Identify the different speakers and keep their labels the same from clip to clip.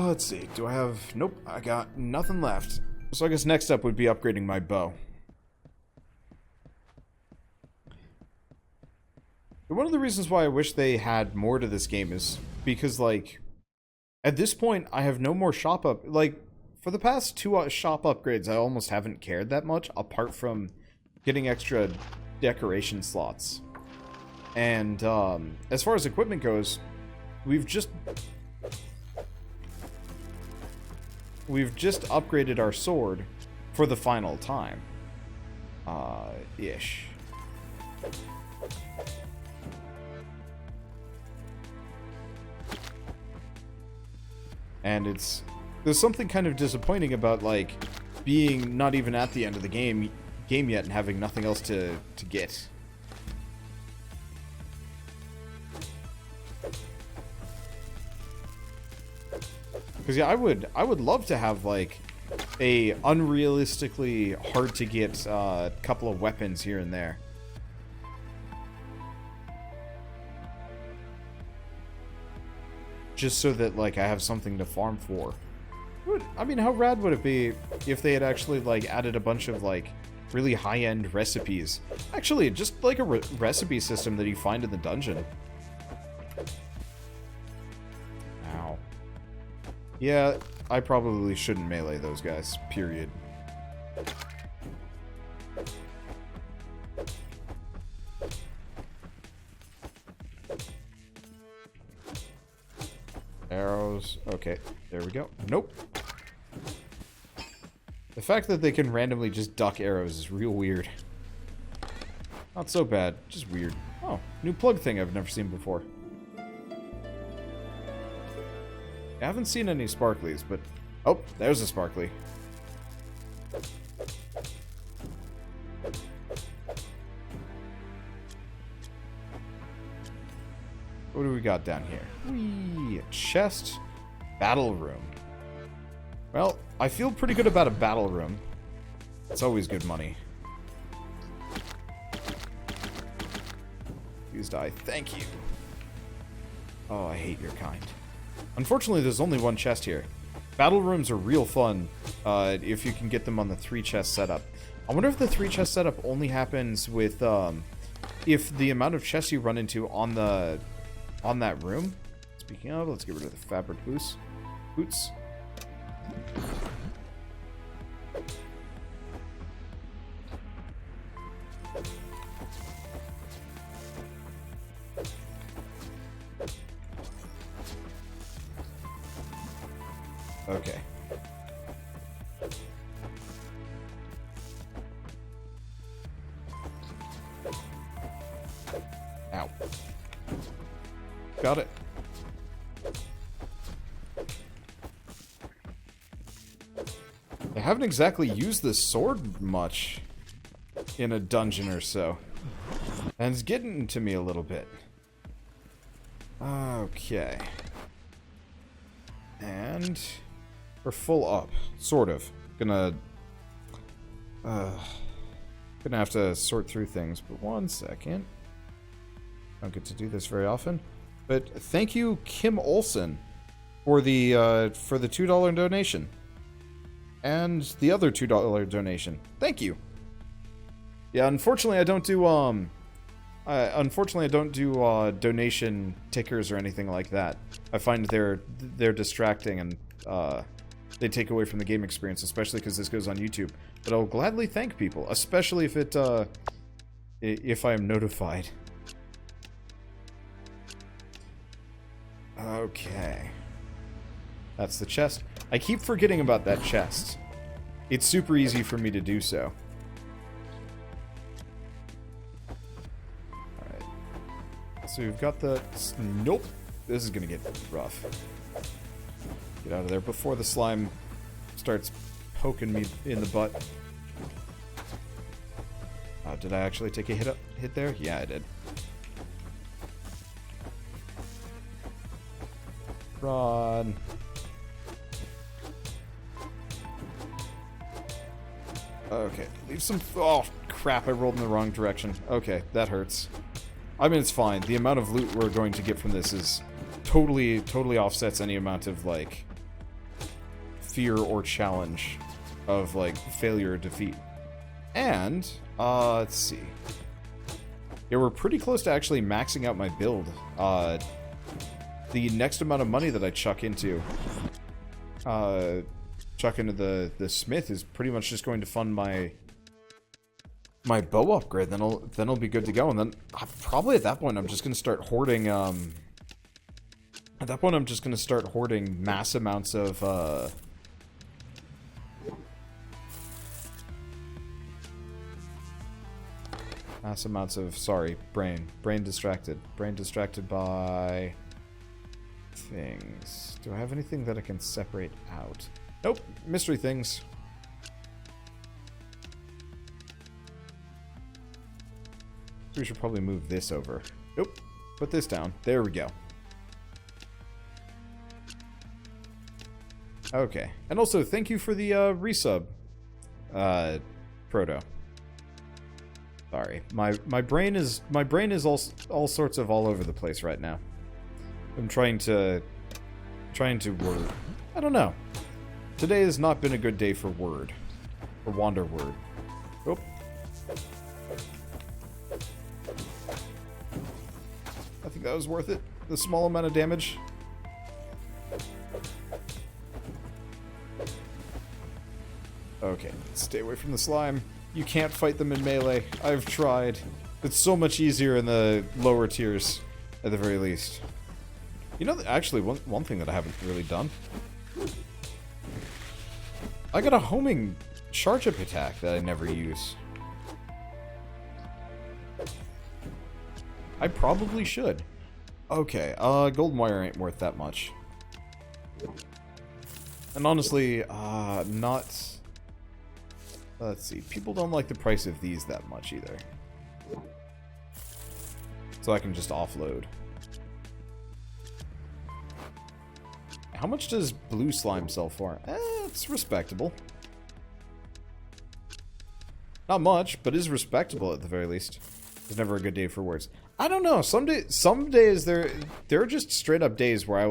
Speaker 1: Let's see. Do I have... Nope, I got nothing left. So I guess next up would be upgrading my bow. One of the reasons why I wish they had more to this game is because, like, at this point, I have no more shop up... Like, for the past two shop upgrades, I almost haven't cared that much, apart from getting extra decoration slots. And, as far as equipment goes, we've just upgraded our sword for the final time. Ish. And there's something kind of disappointing about, like, being not even at the end of the game yet and having nothing else to get. Because, yeah, I would love to have, like, a unrealistically hard to get couple of weapons here and there. Just so that, like, I have something to farm for. I mean, how rad would it be if they had actually, like, added a bunch of, like, really high-end recipes? Actually, just, like, a recipe system that you find in the dungeon. Ow. Yeah, I probably shouldn't melee those guys, period. Arrows. Okay, there we go. Nope. The fact that they can randomly just duck arrows is real weird. Not so bad, just weird. Oh, new plug thing I've never seen before. I haven't seen any sparklies, but... Oh, there's a sparkly. What do we got down here? Whee! Chest. Battle room. Well, I feel pretty good about a battle room. It's always good money. Used eye. Thank you. Oh, I hate your kind. Unfortunately, there's only one chest here. Battle rooms are real fun if you can get them on the 3-chest setup. I wonder if the 3-chest setup only happens with if the amount of chests you run into on that room. Speaking of, let's get rid of the fabric boots. Okay. Ow. Got it. I haven't exactly used this sword much in a dungeon or so. And it's getting to me a little bit. Okay. And we're full up. Sort of. Gonna have to sort through things, but one second. Don't get to do this very often. But thank you, Kim Olson, for the $2 donation. And the other $2 donation. Thank you. Yeah, unfortunately I don't do donation tickers or anything like that. I find they're distracting and they take away from the game experience, especially because this goes on YouTube. But I'll gladly thank people, especially if I am notified. Okay. That's the chest. I keep forgetting about that chest. It's super easy for me to do so. Alright. So we've got the... Nope. This is gonna get rough. Get out of there before the slime starts poking me in the butt. Did I actually take a hit there? Yeah, I did. Run. Okay, leave some... Oh, crap, I rolled in the wrong direction. Okay, that hurts. I mean, it's fine. The amount of loot we're going to get from this is totally offsets any amount of, like, fear or challenge of, like, failure or defeat. And, let's see. Yeah, we're pretty close to actually maxing out my build. The next amount of money that I chuck into the smith is pretty much just going to fund my bow upgrade. Then I'll be good to go. And then probably at that point I'm just gonna start hoarding. At that point I'm just gonna start hoarding mass amounts of sorry, brain distracted by things. Do I have anything that I can separate out? Nope, mystery things. So we should probably move this over. Nope, put this down. There we go. Okay, and also thank you for the resub, Proto. Sorry, my brain is all sorts of all over the place right now. I'm trying to word. I don't know. Today has not been a good day for word. For Wanderword. Oh. I think that was worth it. The small amount of damage. Okay, stay away from the slime. You can't fight them in melee. I've tried. It's so much easier in the lower tiers, at the very least. You know, actually, one thing that I haven't really done. I got a homing charge-up attack that I never use. I probably should. Okay, golden wire ain't worth that much. And honestly, not... Let's see, people don't like the price of these that much either. So I can just offload. How much does blue slime sell for? It's respectable. Not much, but is respectable at the very least. It's never a good day for words. I don't know. Some days there are just straight up days where I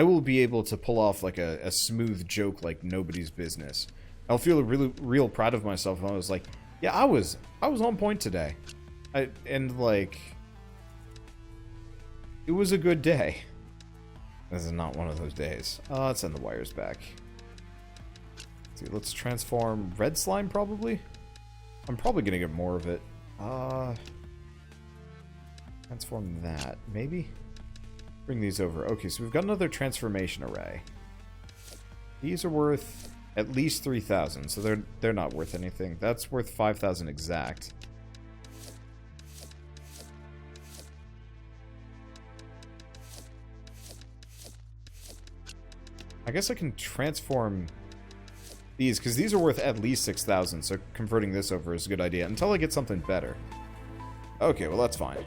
Speaker 1: will be able to pull off like a smooth joke like nobody's business. I'll feel real proud of myself. And I was like, yeah, I was on point today, and like, it was a good day. This is not one of those days. Let's send the wires back. Let's see, let's transform red slime, probably. I'm probably gonna get more of it. Transform that, maybe? Bring these over. Okay, so we've got another transformation array. These are worth at least 3,000, so they're not worth anything. That's worth 5,000 exact. I guess I can transform these, because these are worth at least 6,000, so converting this over is a good idea, until I get something better. Okay, well that's fine.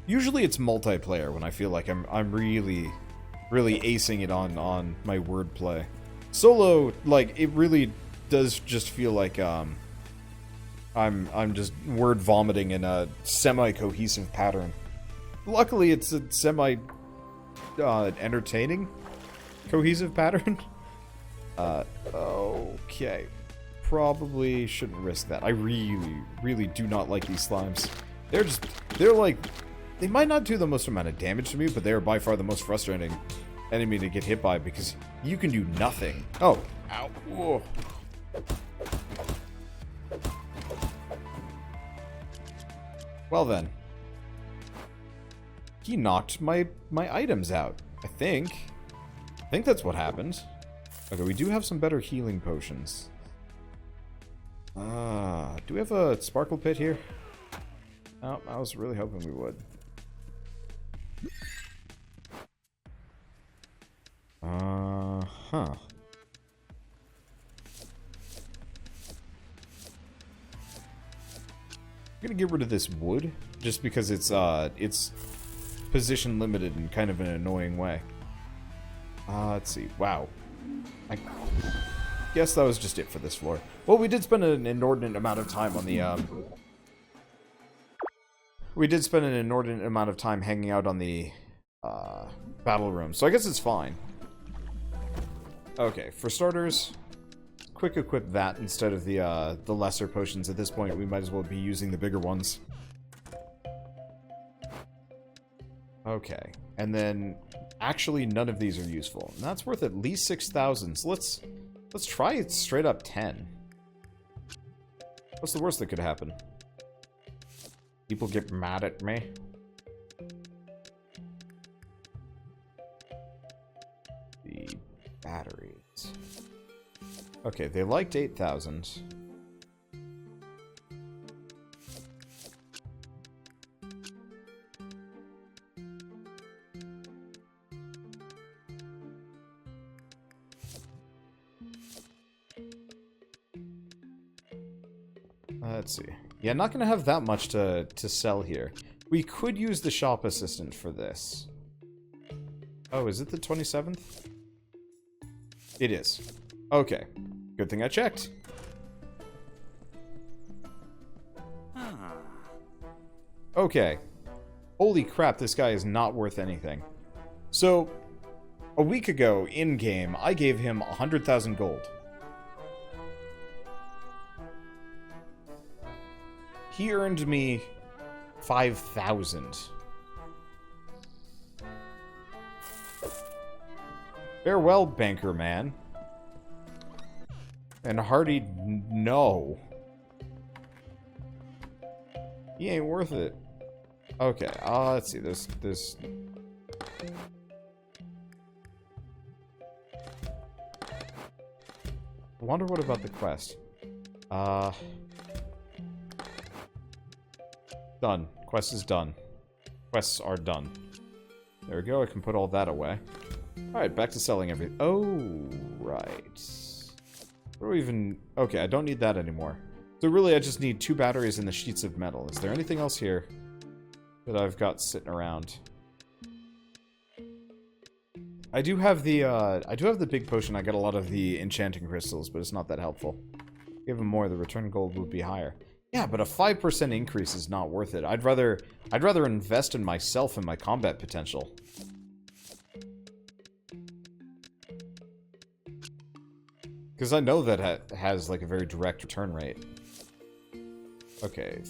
Speaker 1: Usually it's multiplayer when I feel like I'm really acing it on my wordplay. Solo, like, it really does just feel like I'm just word vomiting in a semi-cohesive pattern. Luckily it's a entertaining cohesive pattern. Okay. Probably shouldn't risk that. I really do not like these slimes. They're like, they might not do the most amount of damage to me, but they're by far the most frustrating enemy to get hit by, because you can do nothing. Oh, ow. Whoa. Well then. He knocked my items out, I think. I think that's what happened. Okay, we do have some better healing potions. Do we have a sparkle pit here? Oh, I was really hoping we would. Huh. I'm gonna get rid of this wood, just because it's position limited in kind of an annoying way. Let's see. Wow. I guess that was just it for this floor. Well, we did spend an inordinate amount of time on the, we did spend an inordinate amount of time hanging out on the battle room. So I guess it's fine. Okay, for starters, quick equip that instead of the lesser potions. At this point, we might as well be using the bigger ones. Okay, and then actually none of these are useful. And that's worth at least 6,000. So let's try it straight up 10. What's the worst that could happen? People get mad at me. The batteries. Okay, they liked 8,000. Let's see. Yeah, not gonna have that much to sell here. We could use the shop assistant for this. Oh, is it the 27th? It is. Okay. Good thing I checked. Okay. Holy crap, this guy is not worth anything. So, a week ago, in-game, I gave him 100,000 gold. He earned me 5,000. Farewell, banker man. And Hardy, no. He ain't worth it. Okay, let's see. There's... I wonder what about the quest. Done. Quest is done. Quests are done. There we go. I can put all that away. Alright, back to selling everything. Oh, right. What do we even... Okay, I don't need that anymore. So really, I just need 2 batteries and the sheets of metal. Is there anything else here that I've got sitting around? I do have the big potion. I got a lot of the enchanting crystals, but it's not that helpful. Given more, the return gold would be higher. Yeah, but a 5% increase is not worth it. I'd rather invest in myself and my combat potential. Because I know that has like a very direct return rate. Okay.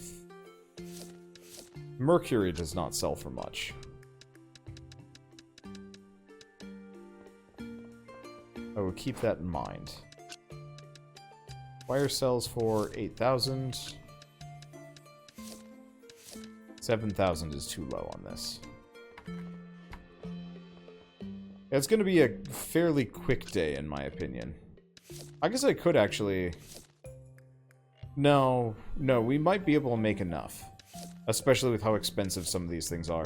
Speaker 1: Mercury does not sell for much. I will keep that in mind. Wire sells for 8,000. 7,000 is too low on this. It's going to be a fairly quick day, in my opinion. I guess I could actually... No, we might be able to make enough. Especially with how expensive some of these things are.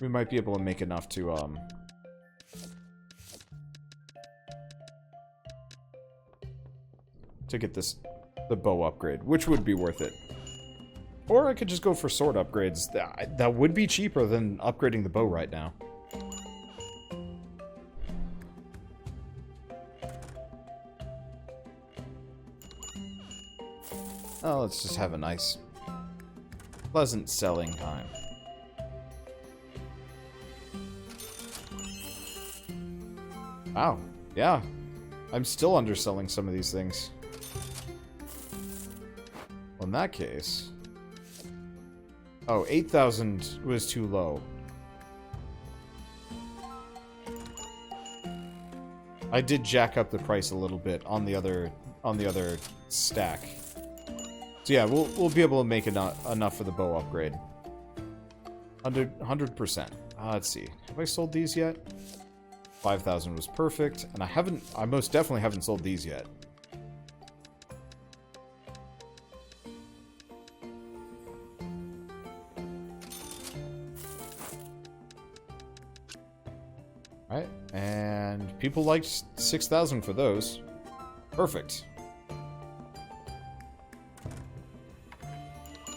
Speaker 1: We might be able to make enough to, to get the bow upgrade, which would be worth it. Or I could just go for sword upgrades. That would be cheaper than upgrading the bow right now. Oh, let's just have a nice, pleasant selling time. Wow, yeah. I'm still underselling some of these things. Well, in that case... Oh, 8,000 was too low. I did jack up the price a little bit on the other stack. So yeah, we'll be able to make enough for the bow upgrade. 100%. Let's see. Have I sold these yet? 5,000 was perfect, and I most definitely haven't sold these yet. Alright, and people liked 6,000 for those. Perfect.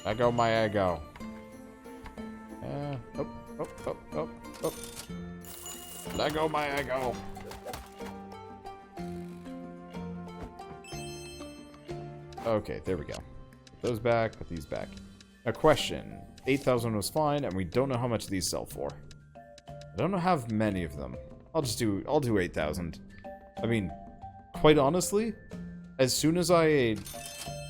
Speaker 1: Ego my ego. Oh. Lego my ego. Okay, there we go. Put those back, put these back. A question. 8,000 was fine, and we don't know how much these sell for. I don't know how many of them. I'll do 8,000. I mean, quite honestly, as soon as I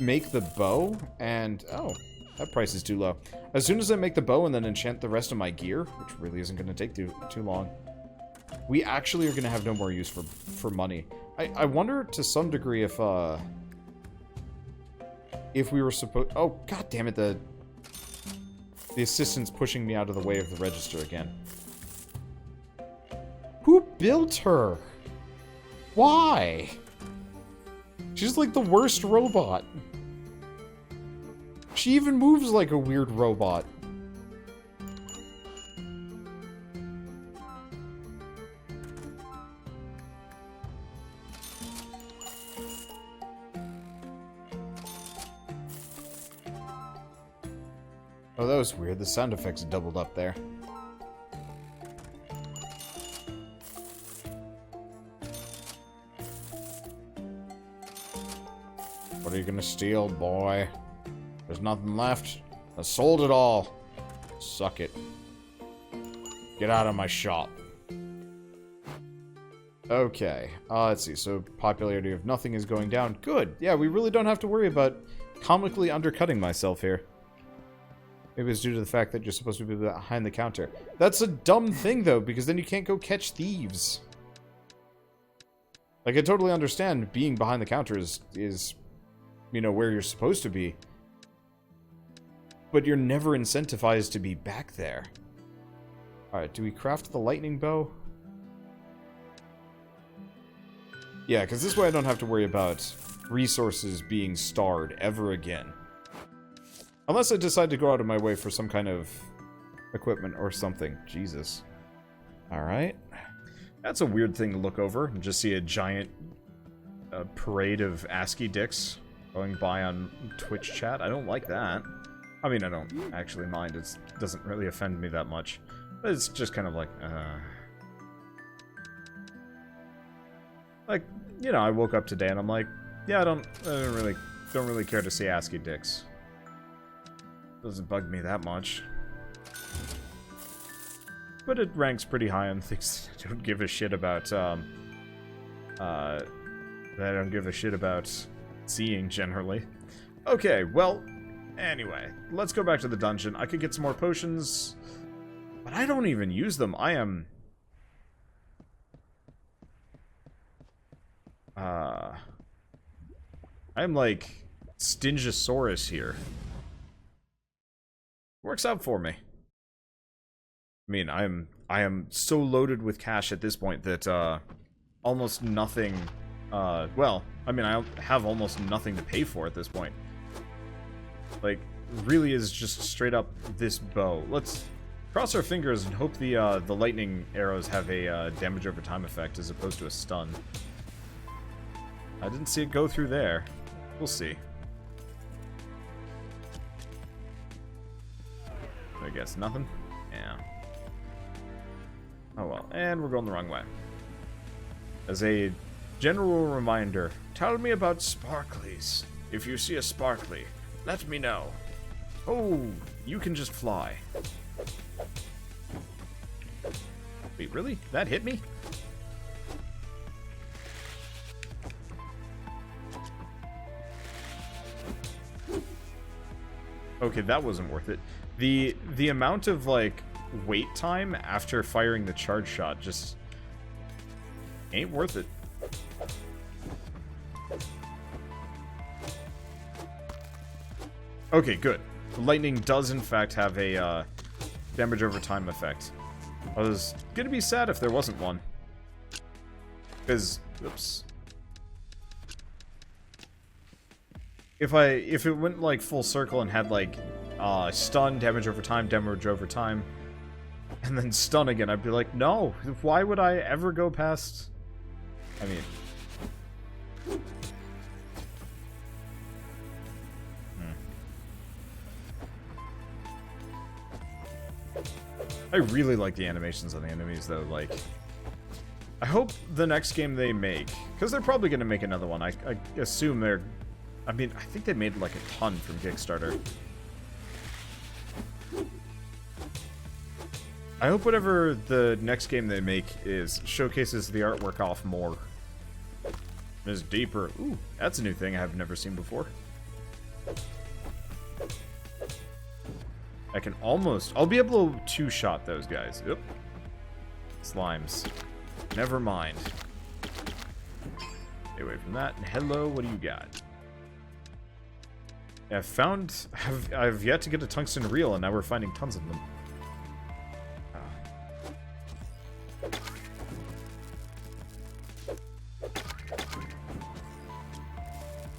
Speaker 1: make the bow and... Oh, that price is too low. As soon as I make the bow and then enchant the rest of my gear, which really isn't going to take too long, we actually are going to have no more use for money. I wonder to some degree if we were supposed... Oh, god damn it, the assistant's pushing me out of the way of the register again. Who built her? Why? She's like the worst robot. She even moves like a weird robot. Oh, that was weird. The sound effects doubled up there. What are you gonna steal, boy? There's nothing left. I sold it all. Suck it. Get out of my shop. Okay. Let's see. So, popularity of nothing is going down. Good. Yeah, we really don't have to worry about comically undercutting myself here. Maybe it's due to the fact that you're supposed to be behind the counter. That's a dumb thing, though, because then you can't go catch thieves. Like, I totally understand being behind the counter is you know, where you're supposed to be. But you're never incentivized to be back there. Alright, do we craft the lightning bow? Yeah, because this way I don't have to worry about resources being starred ever again. Unless I decide to go out of my way for some kind of equipment or something. Jesus. Alright. That's a weird thing to look over and just see a giant parade of ASCII dicks going by on Twitch chat. I don't like that. I mean, I don't actually mind. It doesn't really offend me that much. But it's just kind of like, like, you know, I woke up today and I'm like, yeah, I don't really care to see ASCII dicks. Doesn't bug me that much. But it ranks pretty high on things I don't give a shit about, that I don't give a shit about seeing, generally. Okay, well, anyway, let's go back to the dungeon. I could get some more potions, but I don't even use them. I'm like Stingosaurus here. Works out for me. I mean, I am so loaded with cash at this point that almost nothing. Well, I mean, I have almost nothing to pay for at this point. Like, really is just straight up this bow. Let's cross our fingers and hope the lightning arrows have a damage over time effect as opposed to a stun. I didn't see it go through there. We'll see. I guess nothing? Yeah. Oh well, and we're going the wrong way. As a general reminder, tell me about sparklies. If you see a sparkly, let me know. Oh, you can just fly. Wait, really? That hit me? Okay, that wasn't worth it. The amount of, like, wait time after firing the charge shot just ain't worth it. Okay, good. The lightning does, in fact, have a damage over time effect. I was gonna be sad if there wasn't one. Because, oops. If it went, like, full circle and had, like, stun, damage over time, and then stun again, I'd be like, no, why would I ever go past... I mean... I really like the animations on the enemies, though, like... I hope the next game they make, because they're probably going to make another one, I assume they're... I mean, I think they made, like, a ton from Kickstarter. I hope whatever the next game they make is showcases the artwork off more. Is deeper. Ooh, that's a new thing I've never seen before. I can almost... I'll be able to two-shot those guys. Yep. Slimes. Never mind. Stay away from that. And hello, what do you got? Yeah, I've yet to get a tungsten reel, and now we're finding tons of them.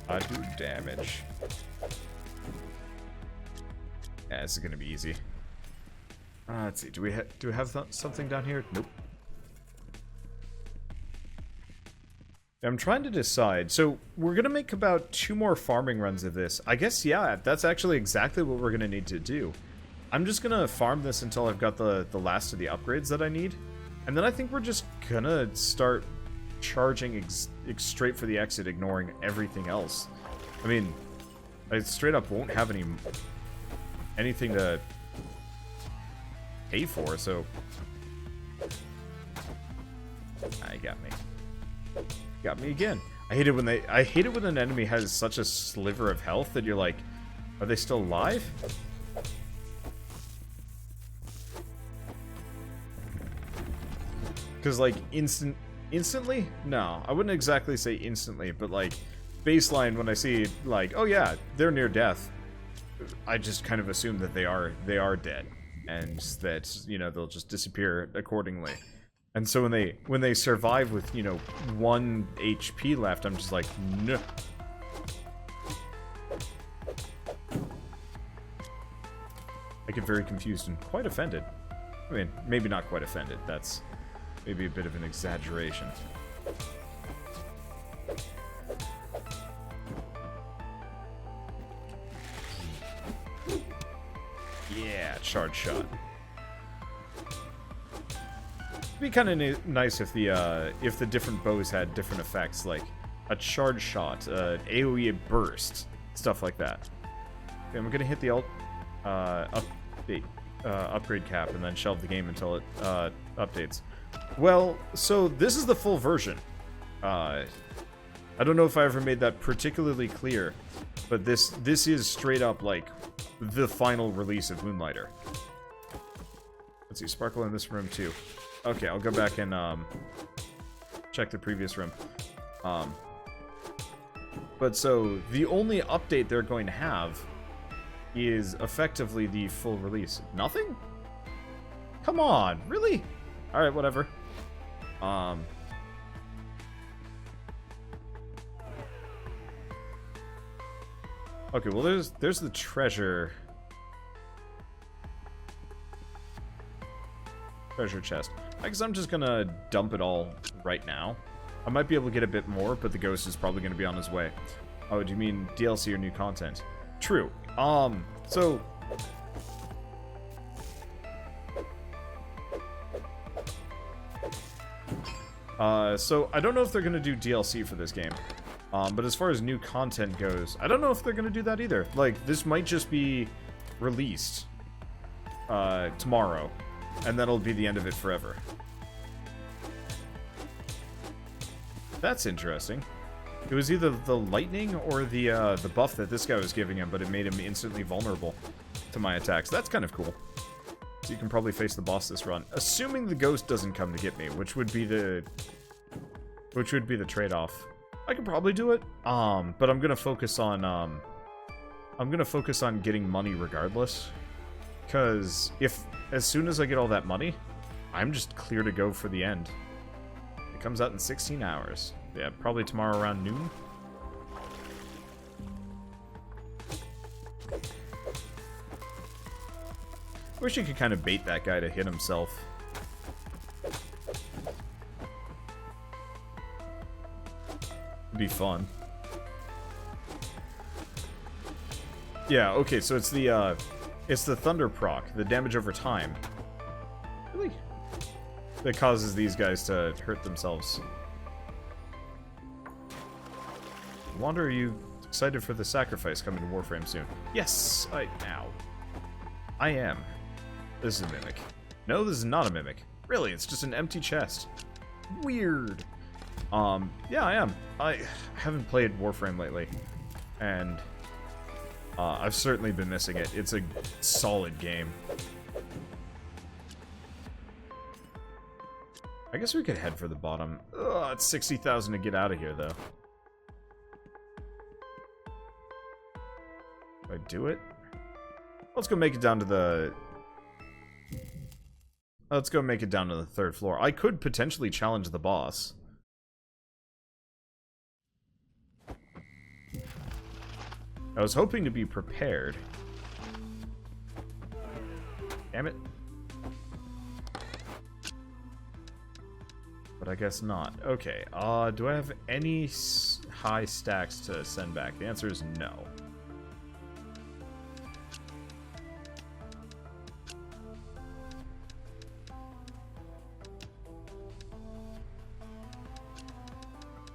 Speaker 1: I do damage. Yeah, this is gonna be easy. Let's see. Do we have something down here? Nope. I'm trying to decide. So we're gonna make about 2 more farming runs of this. I guess, yeah, that's actually exactly what we're gonna need to do. I'm just gonna farm this until I've got the last of the upgrades that I need, and then I think we're just gonna start charging straight for the exit, ignoring everything else. I mean, I straight up won't have anything to pay for, so I got me. Got me again. I hate it when an enemy has such a sliver of health that you're like, are they still alive? Because like instantly? No, I wouldn't exactly say instantly, but like baseline when I see like, oh yeah, they're near death, I just kind of assume that they are dead, and that, you know, they'll just disappear accordingly. And so when they survive with, you know, 1 HP left, I'm just like, no. I get very confused and quite offended. I mean, maybe not quite offended. That's maybe a bit of an exaggeration. Yeah, charge shot. It'd be kind of nice if the different bows had different effects, like a charge shot, AoE burst, stuff like that. Okay, I'm gonna hit the upgrade cap and then shelve the game until it updates. Well, so this is the full version. I don't know if I ever made that particularly clear, but this is straight up like the final release of Moonlighter. Let's see, sparkle in this room too. Okay, I'll go back and check the previous room. But so the only update they're going to have is effectively the full release. Nothing? Come on, really? All right, whatever. Okay, well there's the treasure chest. I guess I'm just gonna dump it all right now. I might be able to get a bit more, but the ghost is probably gonna be on his way. Oh, do you mean DLC or new content? True. So I don't know if they're gonna do DLC for this game. But as far as new content goes, I don't know if they're gonna do that either. Like, this might just be released tomorrow, and that'll be the end of it forever. That's interesting. It was either the lightning or the buff that this guy was giving him, but it made him instantly vulnerable to my attacks. That's kind of cool. So you can probably face the boss this run, assuming the ghost doesn't come to get me, which would be the trade-off. I could probably do it, but I'm gonna focus on getting money regardless, because as soon as I get all that money, I'm just clear to go for the end. It comes out in 16 hours. Yeah, probably tomorrow around noon. I wish you could kind of bait that guy to hit himself. It'd be fun. Yeah, okay, so it's the thunder proc, the damage over time. Really? That causes these guys to hurt themselves. Wander, are you excited for the sacrifice coming to Warframe soon? Yes, I am. This is a Mimic. No, this is not a mimic. Really, it's just an empty chest. Weird. Yeah, I am. I haven't played Warframe lately. And I've certainly been missing it. It's a solid game. I guess we could head for the bottom. Ugh, it's 60,000 to get out of here, though. Do I do it? Let's go make it down to the... Let's go make it down to the 3rd floor. I could potentially challenge the boss. I was hoping to be prepared. Damn it. But I guess not. Okay, do I have any high stacks to send back? The answer is no.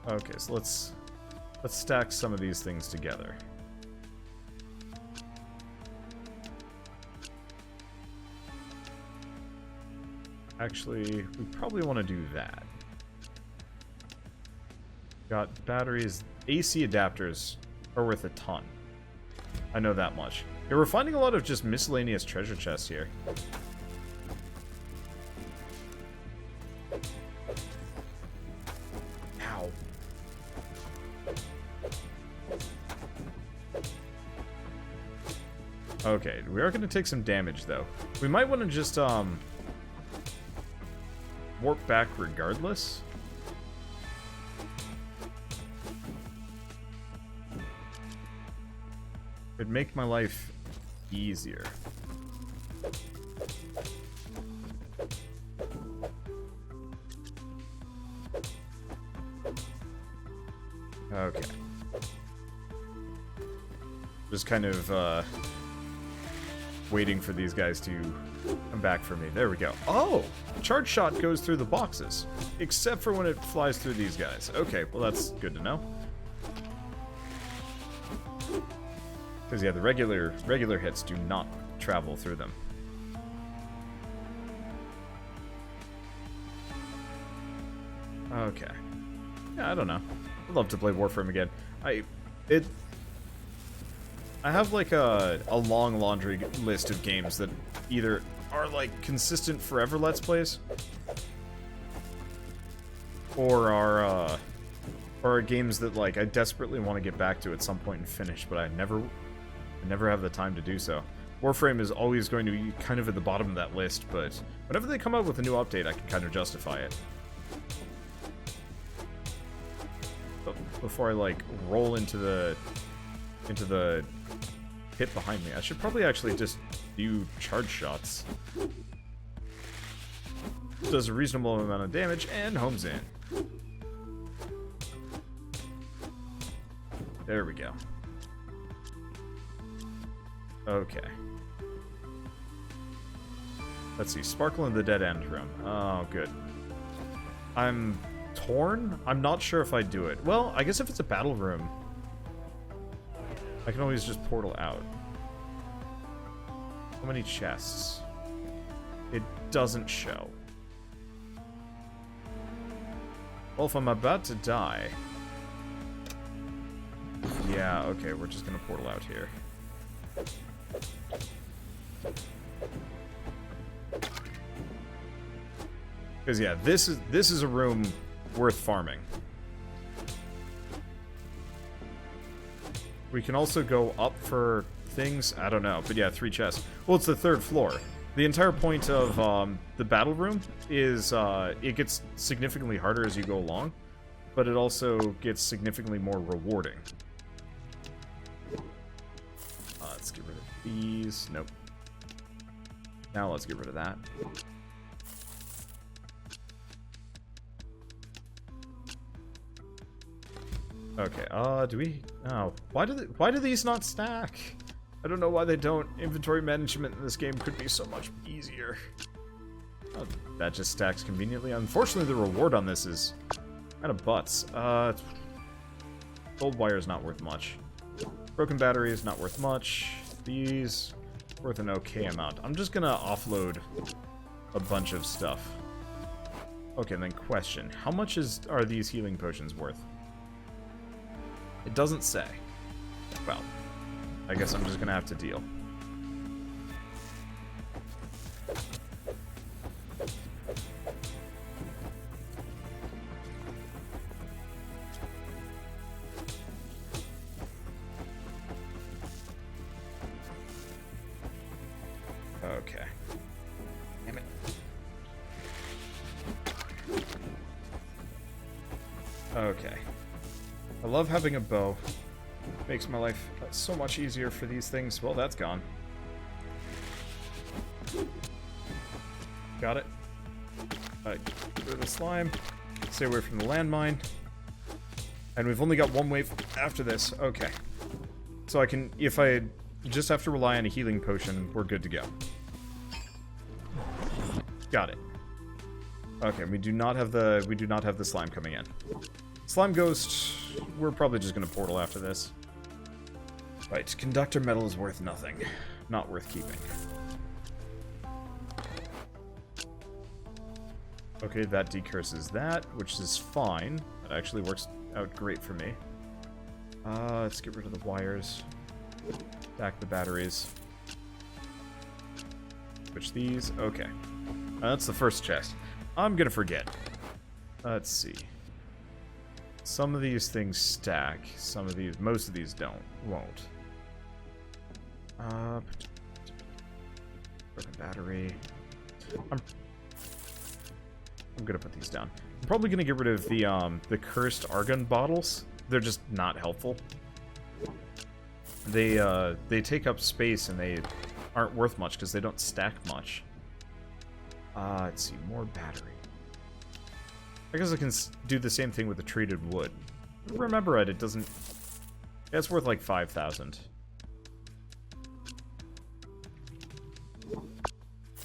Speaker 1: Okay, so let's stack some of these things together. Actually, we probably want to do that. Got batteries. AC adapters are worth a ton. I know that much. Yeah, we're finding a lot of just miscellaneous treasure chests here. Ow. Okay, we are going to take some damage, though. We might want to just, warp back regardless. It'd make my life easier. Okay. Just kind of, waiting for these guys to come back for me. There we go. Oh! Charge shot goes through the boxes. Except for when it flies through these guys. Okay, well that's good to know. Because, yeah, the regular hits do not travel through them. Okay. Yeah, I don't know. I'd love to play Warframe again. I have, like, a long laundry list of games that either are, like, consistent forever Let's Plays, or are games that, like, I desperately want to get back to at some point and finish, but I never have the time to do so. Warframe is always going to be kind of at the bottom of that list, but whenever they come out with a new update, I can kind of justify it. But before I, like, roll into the pit behind me, I should probably actually just do charge shots. Does a reasonable amount of damage, and homes in. There we go. Okay. Let's see. Sparkle in the dead end room. Oh, good. I'm torn? I'm not sure if I do it. Well, I guess if it's a battle room, I can always just portal out. How many chests? It doesn't show. Well, if I'm about to die... Yeah, okay, we're just gonna portal out here. Because, yeah, this is a room worth farming. We can also go up for things. I don't know, but yeah, 3 chests. Well, it's the 3rd floor. The entire point of the battle room is it gets significantly harder as you go along, but it also gets significantly more rewarding. Let's get rid of these. Nope. Now let's get rid of that. Okay, do we... Oh, why do these not stack? I don't know why they don't. Inventory management in this game could be so much easier. Oh, that just stacks conveniently. Unfortunately, the reward on this is kind of butts. Gold wire is not worth much. Broken battery is not worth much. These, worth an okay amount. I'm just gonna offload a bunch of stuff. Okay, and then question. How much are these healing potions worth? It doesn't say. Well, I guess I'm just gonna have to deal. Okay. Damn it. Okay. I love having a bow. Makes my life so much easier for these things. Well, that's gone. Got it. Get rid of the slime. Stay away from the landmine. And we've only got one wave after this. Okay. So I can, if I just have to rely on a healing potion, we're good to go. Got it. Okay, we do not have the slime coming in. Slime Ghost, we're probably just gonna portal after this. Right, conductor metal is worth nothing. Not worth keeping. Okay, that decurses that, which is fine. That actually works out great for me. Let's get rid of the wires. Back the batteries. Switch these. Okay. That's the first chest. I'm gonna forget. Let's see. Some of these things stack. Most of these won't. Broken battery. I'm gonna put these down. I'm probably gonna get rid of the cursed argon bottles. They're just not helpful. They take up space and they aren't worth much because they don't stack much. Let's see, more battery. I guess I can do the same thing with the treated wood. Remember it doesn't... Yeah, it's worth like 5,000.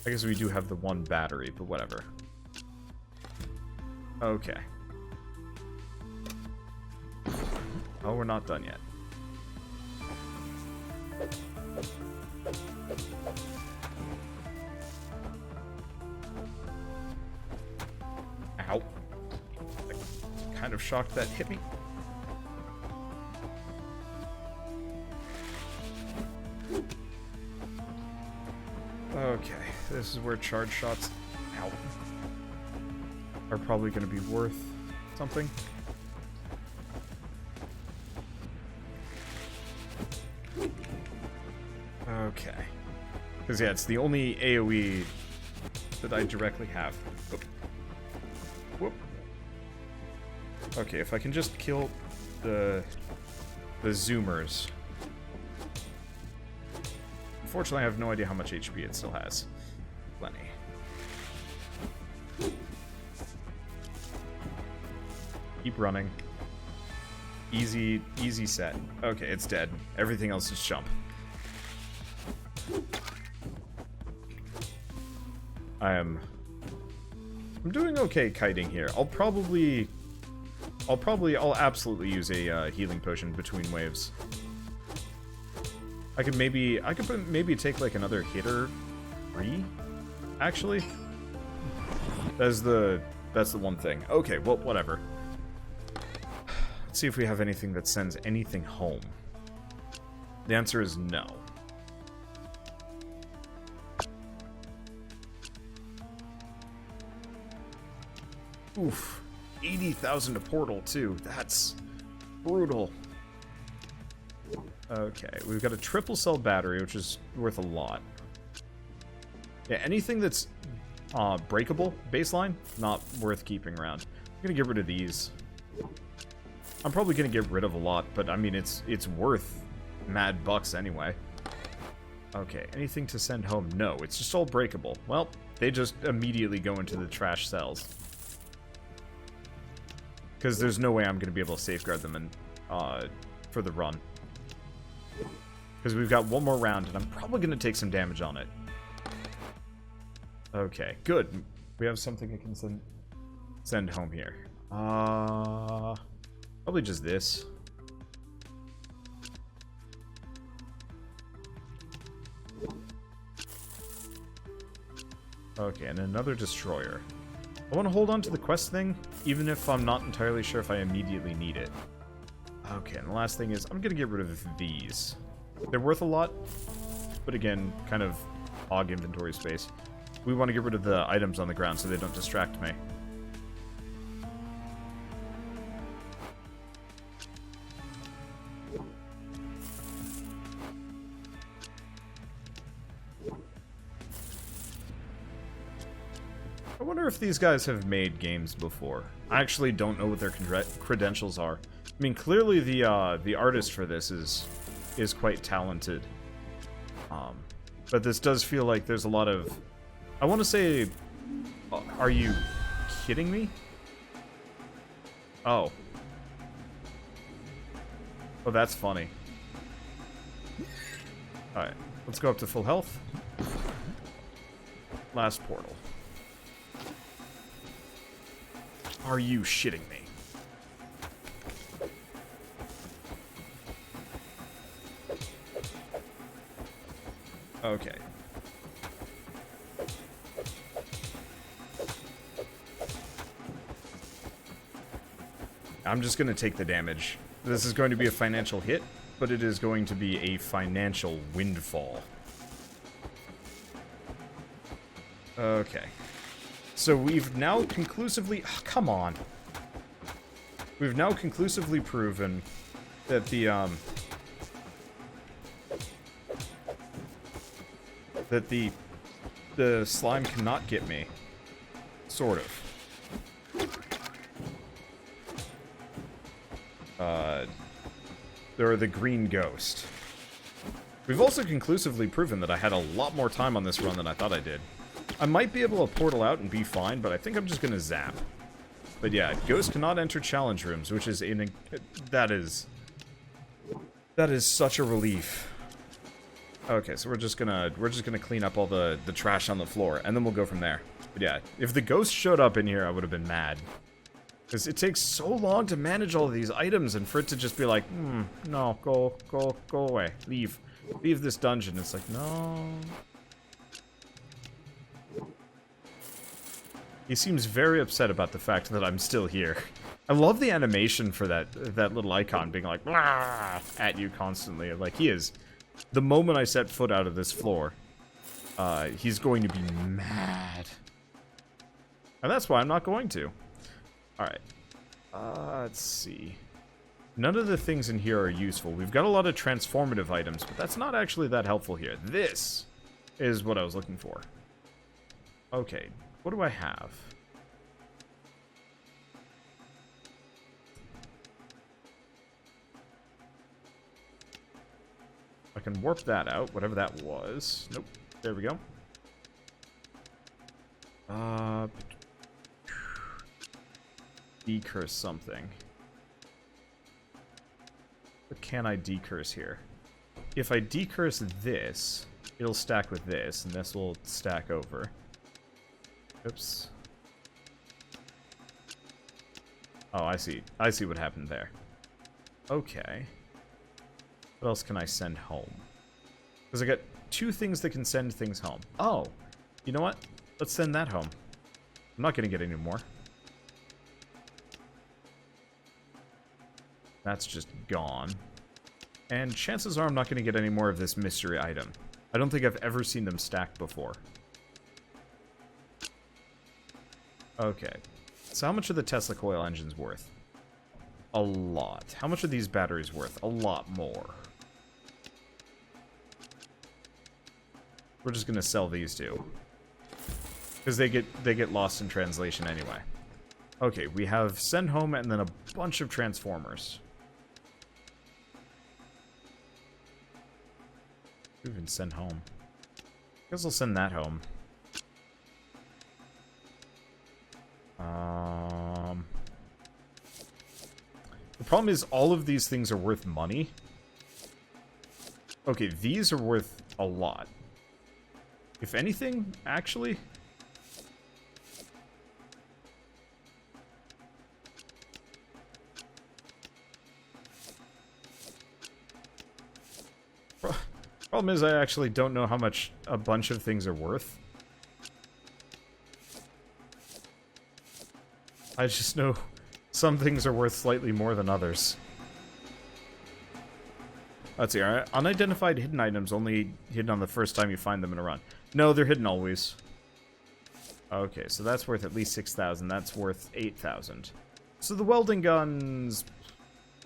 Speaker 1: I guess we do have the one battery, but whatever. Okay. Oh, we're not done yet. Ow. I'm kind of shocked that hit me. Okay, this is where charge shots, ow, are probably going to be worth something. Okay. Because, yeah, it's the only AoE that I directly have. Whoop. Whoop. Okay, if I can just kill the zoomers. Unfortunately, I have no idea how much HP it still has. Plenty. Keep running. Easy set. Okay, it's dead. Everything else is jump. I'm doing okay kiting here. I'll absolutely use a healing potion between waves. I could maybe take like another hit or 3, actually. That's the one thing. Okay, well, whatever. Let's see if we have anything that sends anything home. The answer is no. Oof. 80,000 to portal, too. That's brutal. Okay, we've got a triple cell battery, which is worth a lot. Yeah, anything that's breakable, baseline, not worth keeping around. I'm gonna get rid of these. I'm probably gonna get rid of a lot, but I mean, it's worth mad bucks anyway. Okay, anything to send home? No, it's just all breakable. Well, they just immediately go into the trash cells. Because there's no way I'm gonna be able to safeguard them and, for the run. Because we've got one more round, and I'm probably going to take some damage on it. Okay, good. We have something I can send home here. Probably just this. Okay, and another destroyer. I want to hold on to the quest thing, even if I'm not entirely sure if I immediately need it. Okay, and the last thing is, I'm going to get rid of these. They're worth a lot, but again, kind of hog inventory space. We want to get rid of the items on the ground so they don't distract me. I wonder if these guys have made games before. I actually don't know what their credentials are. I mean, clearly the artist for this is quite talented. But this does feel like there's a lot of... I want to say... Are you kidding me? Oh. Oh, that's funny. Alright, let's go up to full health. Last portal. Are you shitting me? Okay. I'm just going to take the damage. This is going to be a financial hit, but it is going to be a financial windfall. Okay. So we've now conclusively... Oh, come on. We've now conclusively proven that the slime cannot get me. Sort of. They're the green ghost. We've also conclusively proven that I had a lot more time on this run than I thought I did. I might be able to portal out and be fine, but I think I'm just gonna zap. But yeah, ghosts cannot enter challenge rooms, which is that is such a relief. Okay, so we're just gonna clean up all the trash on the floor, and then we'll go from there. But yeah, if the ghost showed up in here, I would have been mad. Because it takes so long to manage all of these items, and for it to just be like, no, go away, leave this dungeon. It's like, no. He seems very upset about the fact that I'm still here. I love the animation for that little icon being like, "Blah!" at you constantly. Like, he is. The moment I set foot out of this floor, he's going to be mad. And that's why I'm not going to. Alright. Let's see. None of the things in here are useful. We've got a lot of transformative items, but that's not actually that helpful here. This is what I was looking for. Okay. What do I have? I can warp that out, whatever that was. Nope. There we go. Decurse something. What can I decurse here? If I decurse this, it'll stack with this, and this will stack over. Oops. Oh, I see. I see what happened there. Okay. What else can I send home? Because I got two things that can send things home. Oh, you know what? Let's send that home. I'm not going to get any more. That's just gone. And chances are I'm not going to get any more of this mystery item. I don't think I've ever seen them stacked before. Okay. So how much are the Tesla coil engines worth? A lot. How much are these batteries worth? A lot more. We're just gonna sell these two. Because they get lost in translation anyway. Okay, we have send home and then a bunch of transformers. Even send home. I guess I'll send that home. The problem is all of these things are worth money. Okay, these are worth a lot. If anything, actually. Problem is I actually don't know how much a bunch of things are worth. I just know some things are worth slightly more than others. Let's see, are unidentified hidden items only hidden on the first time you find them in a run? No, they're hidden always. Okay, so that's worth at least 6,000. That's worth 8,000. So the welding gun's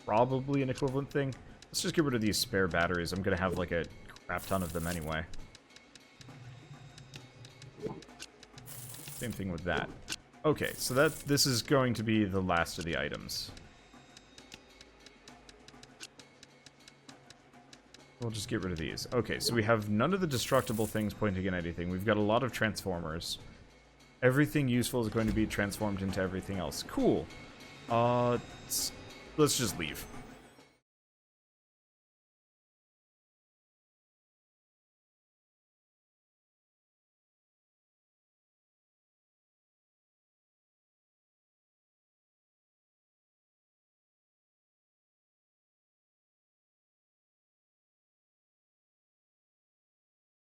Speaker 1: probably an equivalent thing. Let's just get rid of these spare batteries. I'm going to have like a crap ton of them anyway. Same thing with that. Okay, so this is going to be the last of the items. We'll just get rid of these. Okay, so we have none of the destructible things pointing at anything. We've got a lot of transformers. Everything useful is going to be transformed into everything else. Cool. Let's just leave.